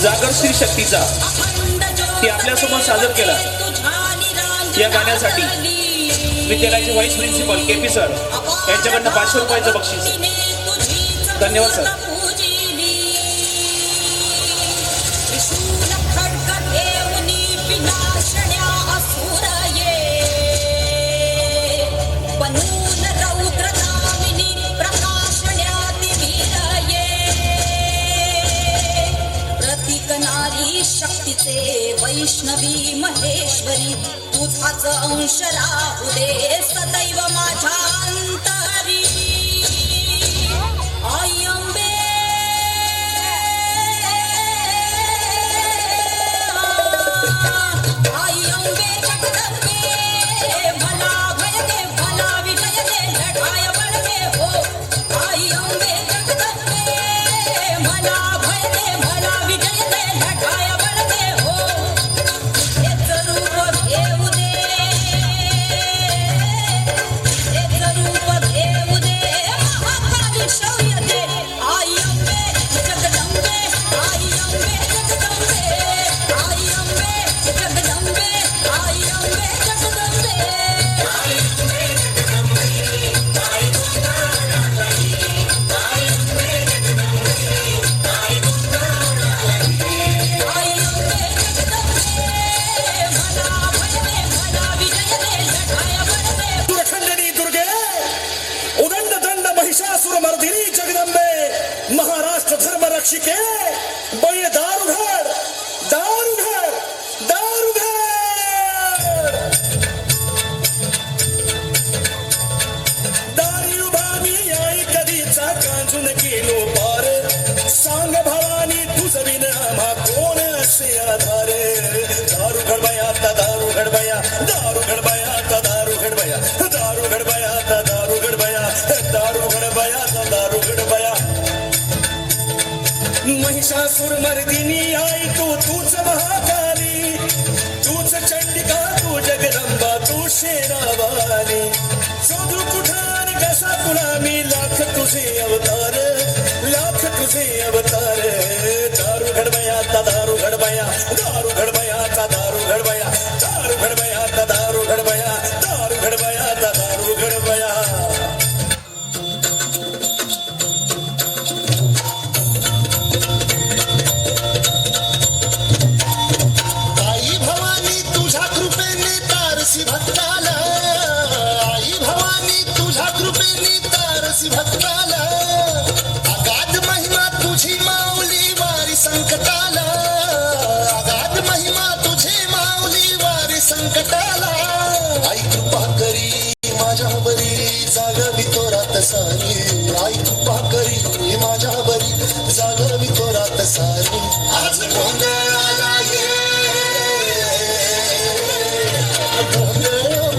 जागर श्री शक्तीचा ती आपल्यासमोर सादर केला। या गाण्यासाठी विद्यालयाचे व्हाईस प्रिन्सिपल के पी सर यांच्याकडनं 500 रुपयाचं बक्षीस। धन्यवाद सर। शक्तीचे वैष्णवी महेश्वरी तुझाच अंश राहू दे सदैव माझ्या अंतरी। आई अंबे आई अंबे जगदंबे भला भय दे भला विजय दे लढाय बळ दे हो। आई अंबे जगदंबे भला भय दे भला विजय दे लढाय महाराष्ट्र धर्म रक्षिके बळे दारुघर दारुघर दारुघर दारी उभामी आई कधीचा कांजून गेलो पार सांग भवानी तुझ विन आम्हा कोण असे आधार। दारुघड बया दारुघड बया दारुघड बया दारुघड बया दारुघड बया दारुघड बया दारुघड बया दारुघड बया। महिषासुर मर्दिनी आई तूच महाकाली तूच चंडिका तू जगदंबा तू शेरावाली। शोधू कुठार कसा तुला मी लाख तुझे अवतार लाख तुझे अवतार। दारू घडबया दारू घडबया दारू घडबया दारू घडबया दारू घडबया दारू घडबया दारू घडबया दारू घडबया। भक्ताला आई भवानी तुझ्या कृपेने तारसी भक्ताला अगाध महिमा तुझी माऊली वारी संकटाला अगाध महिमा तुझी माऊली वारी संकटाला। आई कृपा करी माझ्या बरी जागवी तो रात सारी आई कृपा करी माझ्या बरी जागवी तो रात सारी। आज गोंधळाला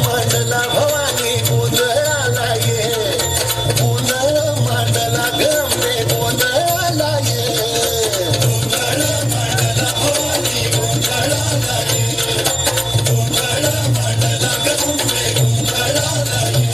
मांडला भवानी गोंधळाला ये गोंधळ मांडला गमे गोंधळाला ये गोंधळ मांडला भवानी गोंधळाला ये गोंधळ मांडला गमे गोंधळाला ये।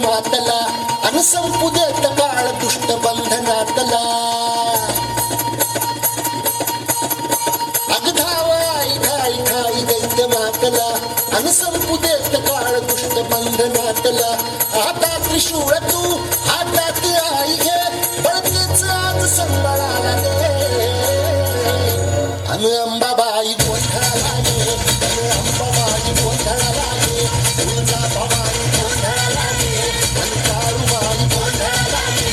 मातला अन संपुदेत काळ दुष्ट बंधनातला अगधावाई घाई घाई दैत्य मातला अन संपुदेत काळ दुष्ट बंधनातला आता त्रिशूळ तू हातात आई घे अंबाबाई गोंधळा लागे अंबाबाई गोंधळा लागे तुळजाभवानी गोंधळा लागे आणि काळूबाई गोंधळा लागे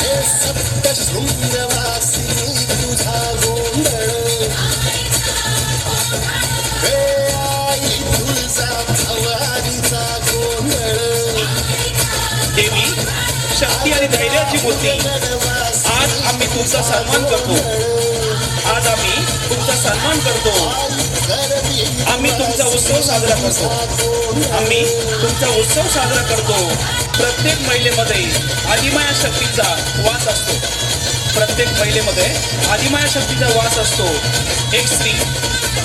हे सप्त शृंगवासिनी तुझा गोंधळ हे आई तुळजा भवानीचा गोंधळ देवी शक्ती आणि धैर्याची मूर्ती, आज आम्ही तुमचा सन्मान करतो. आज आम्ही तुमचा सन्मान करतो. आम्ही तुमचा उत्सव साजरा करतो. आम्ही तुमचा उत्सव साजरा करतो. प्रत्येक महिलेमध्ये आदिमाया शक्तीचा वास असतो. प्रत्येक महिलेमध्ये आदिमाया शक्तीचा वास असतो. एक स्त्री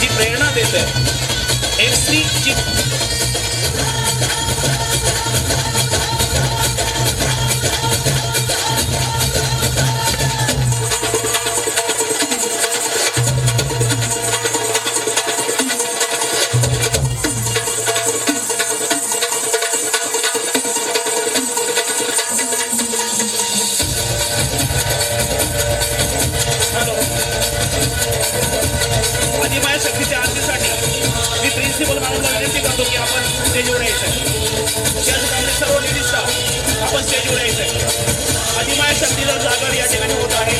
जी प्रेरणा देते, एक स्त्री जी आदिमाया शक्तीच्या आरतीसाठी मी प्रिन्सिपल मॅडमला विनंती करतो की आपण स्टेजवर यायचं. त्याचप्रमाणे सर्व लेडीज स्टाफ आपण स्टेजवर यायचं. आदिमाया शक्तीचा जागर या ठिकाणी होत आहे.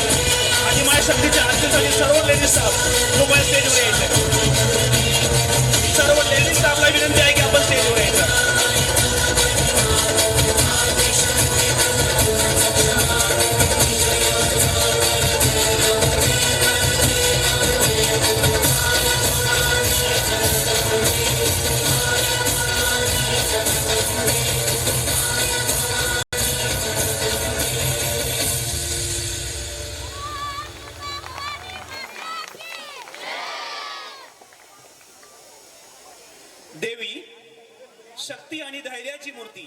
आदिमाया शक्तीच्या आरतीसाठी सर्व लेडीज स्टाफ कृपया स्टेजवर यायचं. सर्व लेडीज स्टाफला विनंती आहे की आपण स्टेजवर यायचं. देवी शक्ती आणि धैर्याची मूर्ती,